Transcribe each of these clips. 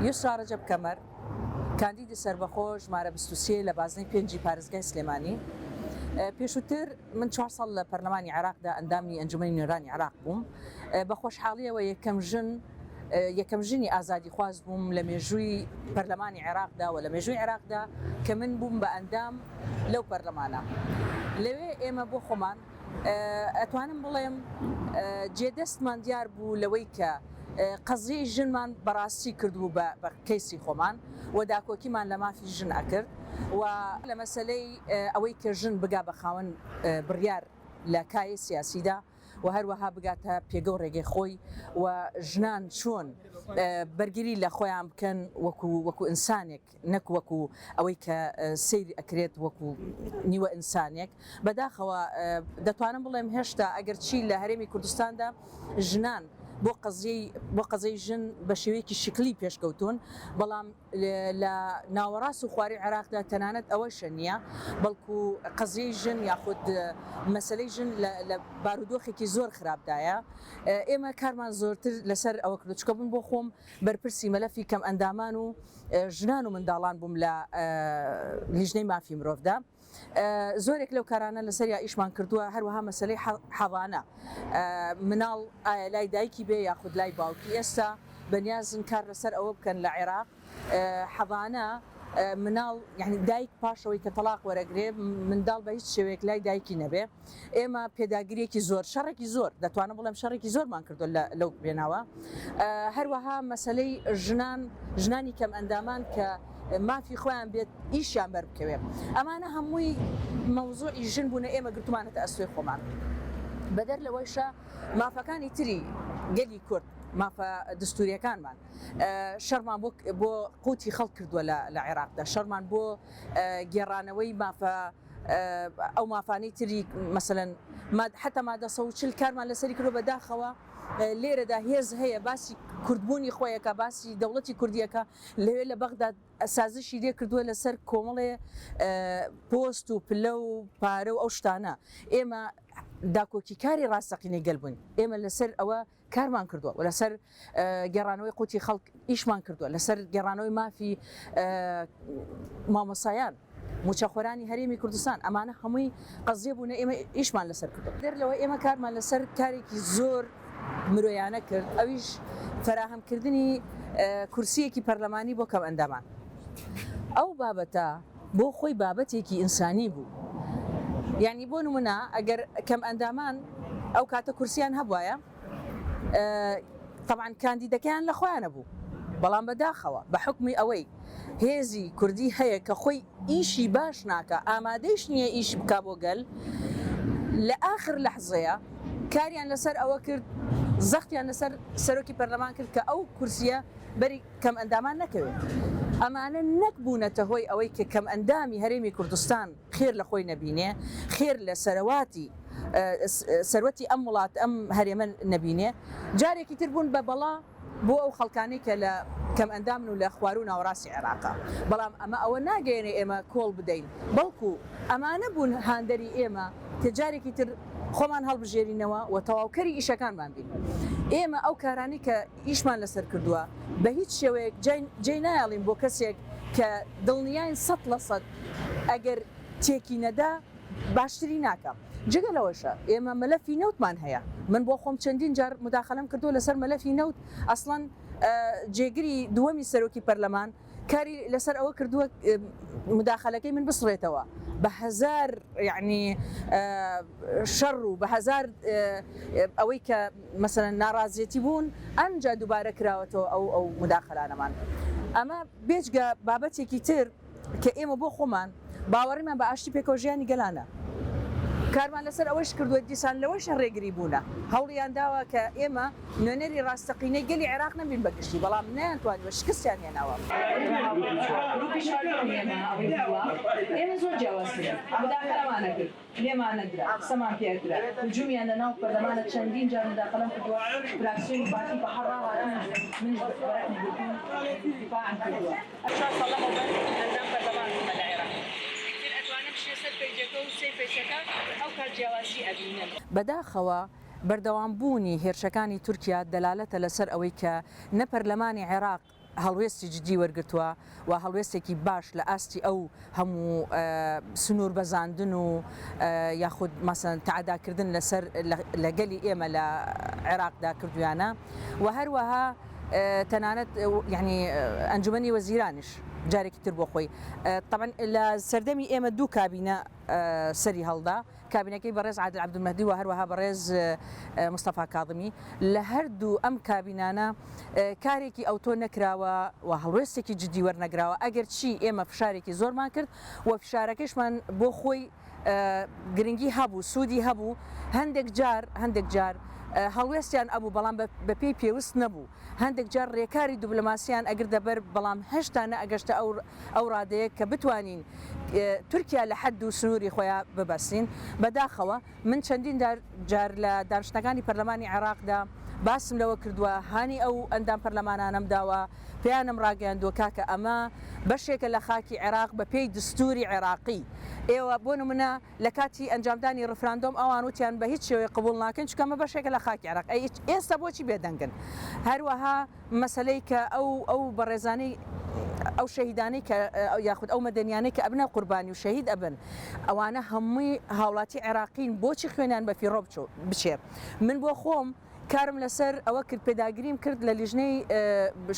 یوسرا ڕەجەب کەمەر کاندیدی سەربەخۆ ژمارە 23 لە بازنەی 5 پارێزگای سلێمانی. پێشووتر من 4 ساڵ لە پەرلەمانی عێراقدا ئەندامی ئەنجومەنی نوێرانی عێراق بووم. بە خۆشحاڵیەوە یەکەم ژنی ئازادی خواز بووم لە مێژووی پەرلەمانی عێراقدا و لە مێژووی عێراقدا کە من بووم بە ئەندام لەو پەرلەمانە. لەوێ ئێمە بۆ خۆمان ئەتوانم بڵێم جێدەستمان دیار بوو لەوەی کە قەزیەی ژنمان بەڕاستی کردبوو بە کەیسی خۆمان و داکۆکیمان لە مافی ژن ئەکرد و لە مەسلەی ئەوەی کە ژن بگا بە خاوەن بڕیار لە کایە سیاسیدا و هەروەها بگاتە پێگە و ڕێگەی خۆی و ژنان چۆن بەرگری لە خۆیان بکەن وەکو ئینسانێک نەک وەکو ئەوەی کە سەیری ئەکرێت وەکو نیوە ئینسانێک. بەداخەوە دەتوانم بڵێم هێشتا ئەگەر چی لە هەرێمی کوردستاندا ژنان بۆ قەزەی ژن بە شێوەیەکی شکلی پێشکەوتون، بەڵام لە ناوەڕاست و خواری عێراقدا تەنانەت ئەوەشە نییە، بەڵکو قەزیەی ژن یاخود مەسلەی ژن لە بارودۆخێکی زۆر خراپدایە. ئێمە کارمان زۆرتر لەسەر ئەوە کردو چکە بوون بۆ خۆم بەرپرسی مەلەفی کەم ئەندامان و ژنان و منداڵان بووم لە لیژنەی مافی مرۆڤدا. زۆرێک لەو کارانە لەسەر یا ئیشمان کردووە، هەروەها مەسلەی حەضانە مناڵ ئایا لای دایکی بێ یاخود لای باوکی. ئێستا بەنیازن کار لەسەر ئەوە بکەن لە عێراق حەضانە مناڵ یعنی دایک پاشەوەی کە تەلاق وەرەگرێ منداڵ بە هیچ شێوەیەک لای دایکی نەبێ. ئێمە پێداگیریەکی زۆر شەڕێکی زۆر دەتوانم بڵێم شەڕێکی زۆرمان کردو لەو بێناوە. هەروەها مەسلەی ژنانی کەم ئەندامان کە مافی خۆیان بێت ئیشیان بەربکەوێ. ئەمانە هەمووی مەوزوعی ژن بوونە ئێمە گرتومانەتە ئەسوێ خۆمان. بەدەر لەوەیشە مافەکانی تری گەلی کورد مافە دستوریەکانمان شەڕمان بۆ قوتی خەڵک کردووە لە عێراقدا، شەڕمان بۆ گێڕانەوەی مافە ئەو مافانەی تری مەسەلەن حتا مادە 140 کارمان لەسەری کردو. بەداخەوە لێرەدا هێز هەیە باسی کوردبوونی خۆیەکە، باسی دەوڵەتی کوردیەکە لەوێ لە بەغداد سازشی لێ کردووە لەسەر کۆمەڵێ پۆست و پلە و پارە و ئەو شتانە. ئێمە داکۆکی کاری ڕاستەقینەی گەل بووین، ئێمە لەسەر ئەوە کارمان کردووە و لەسەر گەڕانەوەی قوتی خەڵک ئیشمان کردووە، لەسەر گەڕانەوەی مافی مامۆسایان موچەخۆرانی هەرێمی کوردستان. ئەمانە هەمووی قەزیە بوونە ئێمە ئیشمان لەسەر کردو. دەرلەوە ئێمە کارمان لەسەر کارێکی زۆر مرۆیانە کرد، ئەویش فراهەمکردنی کورسیەکی پەرلەمانی بۆ کەم ئەندامان. ئەو بابەتە بۆ خۆی بابەتێکی ئینسانی بوو. یعنی بۆ نمونە ئەگەر کەم ئەندامان ئەو کاتە کورسیان هەبوایە طبعاً کاندیدەکەیان لە خۆیانە بوو، بەڵام بەداخەوە بە حکمی ئەوەی هێزی کوردی هەیە کە خۆی ئیشی باش ناکە، ئامادەیش نییە ئیش بکا بۆ گەل، لە ئاخر لەحزەیە کاریان لەسەر ئەوە کرد، زەختیان لەسەر سەرۆکی پەرلەمان کرد کە ئەو کورسیە بەری کەم ئەندامان نەکەوێت. ئەمانە نەکبوونەتە هۆی ئەوەی کە کەم ئەندامی هەرێمی کوردستان خێر لە خۆی نەبینێ، خێر لە سەروەتی ئەم وڵات ئەم هەرێمە نەبینێ. جارێکی تر بوون بە بەڵا بۆ ئەو خەڵکانەی کە لە کەم ئەندامن و لە خوار و ناوەڕاستی عێراقا. بەڵام ئەمە ئەوە ناگەێنێ ئێمە کۆڵ بدەین، بەڵکو ئەمانە بوون هاندەری ئێمە کە جارێکی تر خۆمان هەڵبژێرینەوە و تەواوکەری ئیشەکانمان بین. ئێمە ئەو کارانی کە ئیشمان لەسەر کردووە بە هیچ شێوەیەک جێ نایڵین بۆ کەسێک کە دڵنیاین 100% ئەگەر تێکی نەدا باشتری ناکەم. جگە لەوەشە ئێمە مەلەفی نەوتمان هەیە. من بۆ خۆم چەندین جار مداخەلەم کردووە لەسەر مەلەفی نەوت. ئەسڵەن جێگری دووەمی سەرۆکی پەرلەمان کاری لەسەر ئەوە کردووە مداخەلەکەی من بسڕێتەوە بە هەزار یعنی شەڕ و بە هەزار ئەوەی کە مەسەلەن ناڕازێتی بوون ئەنجا دووبارە کراوەتەوە ئەو مداخەلانەمان. ئەمە بێجگە بابەتێکی تر کە ئێمە بۆ خۆمان باوەڕیمان بە ئاشتی پێکەوە ژیانی گەلانە. کارمان لەسەر ئەوەش کردووە دیسان لەوەشە ڕێگری بوونە، هەوڵیان داوە کە ئێمە نوێنەری ڕاستەقینەی گەلی عێراق نەبین بەگشتی، بەڵام نەیانتوانی بە شکستیان هێناوە. ئێمە زۆر جیاوازکرا مداخەلەمانە کرد، لێمان نەدرا، قسەمان پێکرا، هجوومیان لەناو پەرلەمانە چەندین جار مداخەلەم کردووە، فراکسیۆنی پارتی بە هەر ڕاهاتوون منش بەرەقی گرتوون دیفاعم کردووە. ئەشار سەڵەمە بەر ئەندام پەرلەمان بوومە لە عێراق. بەداخەوە بەردەوامبوونی هێرشەکانی تورکیا دەلالەتە لەسەر ئەوەی کە نە پەرلەمانی عێراق هەڵوێستی جدی وەرگرتووە و هەڵوێستێکی باش لە ئاستی ئەو هەموو سنوور بەزاندن و یاخود مەسەن تعداکردن لەسەر لەگەلی ئێمە لە عێراقدا کردویانە و هەروەها تەنانەت یعنی ئەنجومەنی وەزیرانش جارێکی تر بۆ خۆی طبعا لە سەردەمی ئێمە دوو کابینە سەری هەڵدا کابینەکەی بەڕێز عادل عەبدولمەهدی و هەروەها بەڕێز مستەفا کاظمی لە هەردوو ئەم کابینانە کارێکی ئەوتۆ نەکراوە و هەڵوێستێکی جدی وەرنەگراوە ئەگەر چی ئێمە فشارێکی زۆرمان کرد و فشارەکەشمان بۆ خۆی گرنگی هەبوو سوودی هەبوو هەندێک جار هەڵوێستیان ئەبوو بەڵام بە پێی پێویست نەبوو هەندێک جار ڕێکاری دوبلۆماسیان ئەگەر دەبەر بەڵام هێشتا ئەگەشتە ئەو ڕادەیە کە بتوانین تورکیا لە حەد و سنووری خۆیان ببەستین بەداخەوە من چەندین جار لە دانیشتەکانی پەرلەمانی عێراقدا باسم لەوە کردووە هانی ئەو ئەندام پەرلەمانانم داوە پێیانم ڕاگەیاندووە کاکە ئەمە بەشێکە لە خاکی عێراق بە پێی دستوری عێراقی ئێوە بۆ نمونە لە کاتی ئەنجامدانی ڕفراندۆم ئەوان وتیان بە هیچ شێوەیە قبول ناکەن چکەمە بەشێکە لە خاکی عێراق ئێستا بۆچی بێدەنگن هەروەها مەسلەی کە ئەو بەڕێزانەی ئەو شەهیدانەی کە یاخود ئەو مەدەنیانەی کە ئەبنە قوربانی و شەهید ئەبن ئەوانە هەمووی هاوڵاتی عێراقین بۆچی خوێنیان بە فیڕۆ بچێ من بۆ خۆم کارم لەسەر ئەوە کرد پێداگریم کرد لە لیژنەی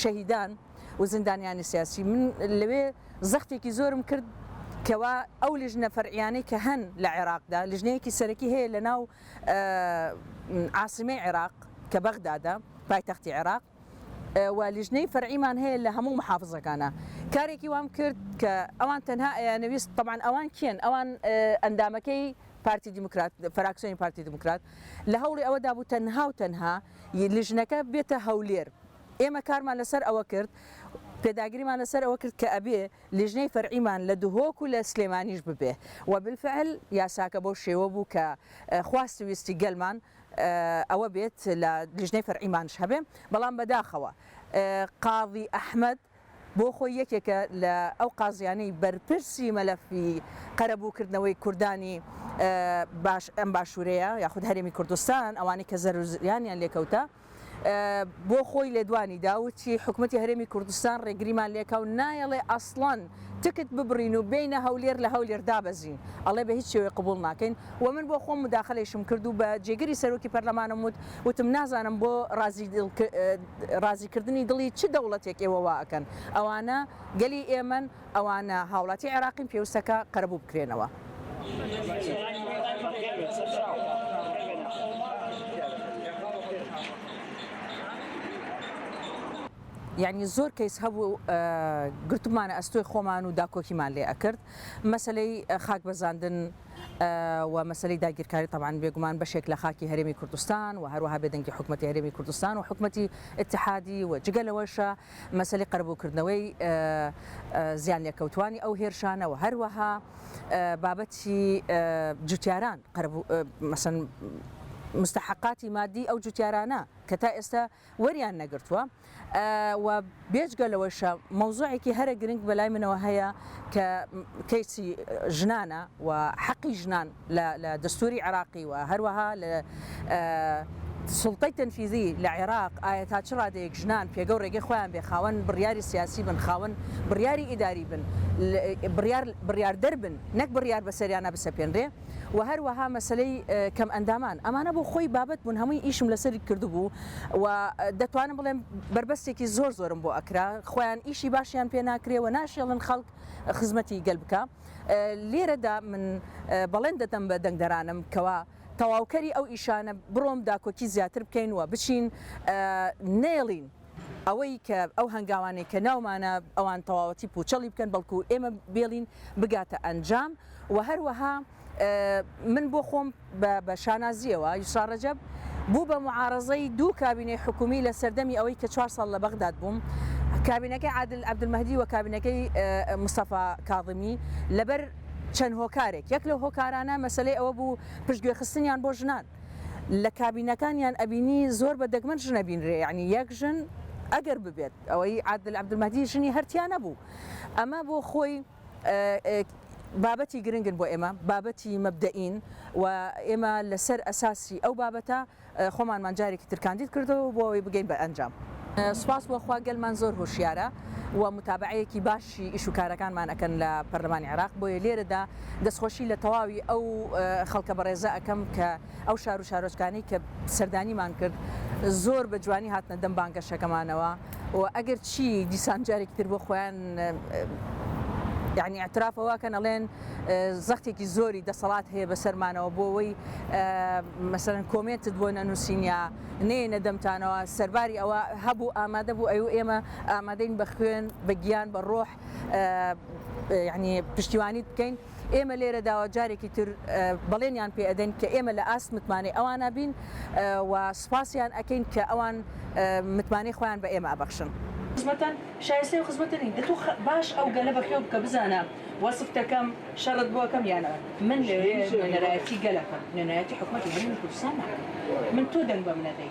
شەهیدان و زیندانیانی سیاسی من لەوێ زەختێکی زۆرم کرد کەوا ئەو لیژنە فەرعیانەی کە هەن لە عێراقدا لیژنەیەکی سەرەکی هەیە لە ناو عاسمەی عێراق کە بەغدادا پایتەختی عێراق و لیژنەی فەرعیمان هەیە لە هەموو محافزەکانە کارێکی وام کرد کە ئەوان تەنها ئەیانەویست طبعا ئەوان کێن ئەوان ئەندامەکەی پارتی دیموکرات فراکسیۆنی پارتی دیموکرات لە هەوڵی ئەوەدا بوو تەنها لیژنەکە بێتە هەولێر ئێمە کارمان لەسەر ئەوە کرد پێداگریمان لەسەر ئەوە کرد کە ئەبێ لیژنەی فەرعیمان لە دوهۆک و لە سلێمانیش ببێ و بالفعل یاساکە بۆ شێوە بوو کە خواستی ویستی گەلمان ئەوە بێت لە لیژنەی فەرعیمانش هەبێ بەڵام بەداخەوە قاضی ئەحمەد بۆ خۆی یەکێکە لە ئەو قازیانەی بەرپرسی مەلەفی قەرەبووکردنەوەی کوردانی ئەم باشوورەیە یاخود هەرێمی کوردستان ئەوانەی کە زەرریانیان لێکەوتە بۆ خۆی لێدوانی داوتی حکوومەتی هەرێمی کوردستان ڕێگریمان لێکا و نایەڵێ ئەسڵان تکت ببڕین و بینە هەولێر لە هەولێر دابەزین ئەڵێ بە هیچ شێوەیە قبول ناکەین و من بۆ خۆم مداخلەیشم کرد و بە جێگەری سەرۆکی پەرلەمانم وتم نازانم بۆ ڕازیکردنی دڵی چ دەوڵەتێک ئێوە وا ئەکەن ئەوانە گەلی ئێمن ئەوانە هاوڵاتی عێراقین پێویستەکە قەرەبوو بکرێنەوە. یعنی زۆر کەیس هەبوو گرتومانە ئەستۆی خۆمان و داکۆکیمان لێ ئەکرد مەسلەی خاک بەزاندن و مەسلەی داگیرکاری طبعاً بێگومان بەشێک لە خاکی هەرێمی کوردستان و هەروەها بێدەنگی حکوومەتی هەرێمی کوردستان و حکوومەتی اتحادی و جگەلەوەشە مەسلەی قەرەبووکردنەوەی زیان لێکەوتوانی ئەو هێرشانە و هەروەها بابەتی جوتیاران مەسەن مستحقاتی مادی ئەو جوتیارانە کە تا ئێستا وەریان نەگرتووە و بێجگە لەوەشە مەوزوعێکی هەرە گرنگ بەلای منەوە هەیە کە کەیسی ژنانە و حەقی ژنان لە دەستوری عێراقی و هەروەها لە سڵتەی تەنفیزی لە عێراق ئایا تا چ ڕادەیەک ژنان پێگە و ڕێگەی خۆیان بێ خاوەن بڕیاری سیاسی بن خاوەن بڕیاری ئیداری بن بڕیاردەر بن نەک بڕیار بەسەریانە بسەپێنرێ و هەروەها مەسلەی کەم ئەندامان ئەمانە بۆ خۆی بابەت بوون هەمووی ئیشم لەسەری کردبوو و دەتوانم بڵێم بربەستێکی زۆرم بۆ ئەکرا خۆیان ئیشی باشیان پێ ناکرێەوە ناشێڵن خەڵک خزمەتی گەل بکە لێرەدا من بەڵێن دەدەم بە دەنگدەرانم کەوا تەواوکەری ئەو ئیشانە بڕۆم داکۆکی زیاتر بکەین و بچین نێڵین ئەوەی کە ئەو هەنگاوانەی کە ناومانە ئەوان تەواوەتی پوچەڵی بکەن بەڵکو ئێمە بێڵین بگاتە ئەنجام و هەروەها من بۆ خۆم بە شانازیەوە یوسا ڕەجەب بوو بە معارەزەی دوو کابینەی حکومی لە سەردەمی ئەوەی کە 4 ساڵ لە بەغداد بووم کابینەکەی عادل عەبدولمەهدی و کابینەکەی مستەفا کاظمی لەبەر چەند هۆکارێک یەک لەو هۆکارانە مەسلەی ئەوە بوو پشتگوێخستنیان بۆ ژنان لە کابینەکانیان ئەبینی زۆر بە دەگمەن ژنە بینرێ یعنی یەک ژن ئەگەر ببێت ئەوەی عادل عەبدولمەهدی ژنی هەرتیان نەبوو ئەمە بۆ خۆی بابەتی گرنگن بۆ ئێمە بابەتی مەبدەئین و ئێمە لەسەر ئەساسی ئەو بابەتە خۆمانمان جارێکی ترکاندید کردەوە بۆ ئەوەی بگەین بە ئەنجام. سپاس بۆ خوا گەلمان زۆر هۆشیارە و متابعەیەکی باشی ئیش و کارەکانمان ئەکەن لە پەرلەمانی عێراق بۆیە لێرەدا دەستخۆشی لە تەواوی ئەو خەڵکە بەڕێزە ئەەکەم کە ئەو شار و شارۆچکانی کە سەردانیمان کرد زۆر بە جوانی هاتنە دەم بانگەشەکەمانەوە و ئەگەر چی دیسان جارێکی تر بۆ خۆیان يعني اعترافەوە کە ئەڵێن زەختێکی زۆری دەسەڵات هەیە بەسەرمانەوە بۆ ئەوەی مەسەرەن کۆمێنتت بۆ نەنووسینیا نێنە دەمتانەوە سەرباری ئەوە هەبوو ئامادە بوو ئەو ئێمە ئامادەین بە خوێن بە گیان بە ڕۆح يعني پشتیوانی بکەین ئێمە لێرە داوە جارێکی تر بەڵێنیان پێ ئەدەین کە ئێمە لە ئاست متمانەی ئەوانە بین و سوپاسیان ئەکەین کە ئەوان متمانەی خۆیان بە ئێمە ئەبەخشن. خزمەتان شایستەی و خزمەتنی دەتوو باش ئەو گەلە بەخێو بکە بزانە وەسفتەکەم شەڕت بۆ کەم یانە من لەوێ نوێنەرایەتی گەلەکەم نوێنەرایەتی حکومەتی هەرێمی کوردستان ناکەم من تۆ دەنگ بە منەدەی